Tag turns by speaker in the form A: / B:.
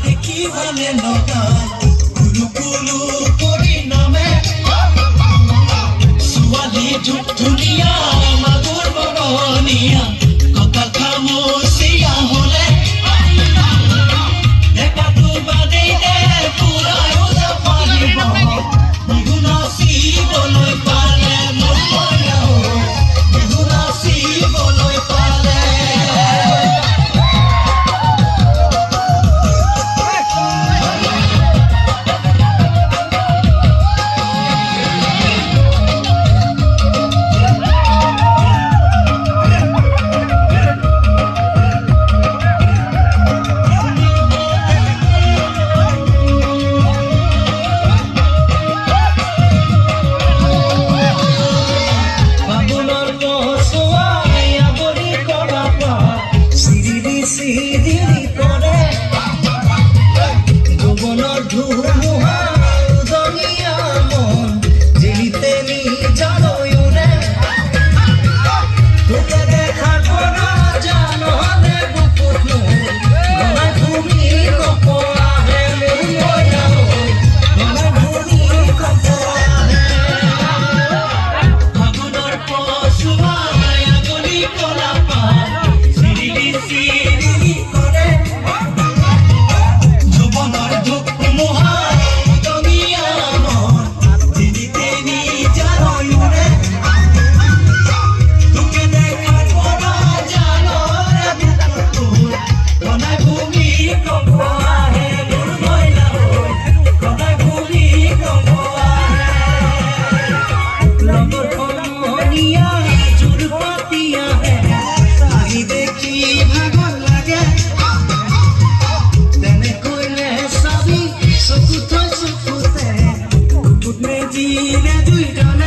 A: দেখিবলে লগা কুলু কুলু পৰিণামে ছোৱালী যুগ ধুনীয়া মাগুৰ বৰণীয়া কঁকাল খামুচিয়া হলে দেখাটো বাদেই দে পুৰাও নাপাৰিব বিহু নাচিবলৈ পালে মোৰ মইনাও বিহু নাচিবলৈ পালে Put me in a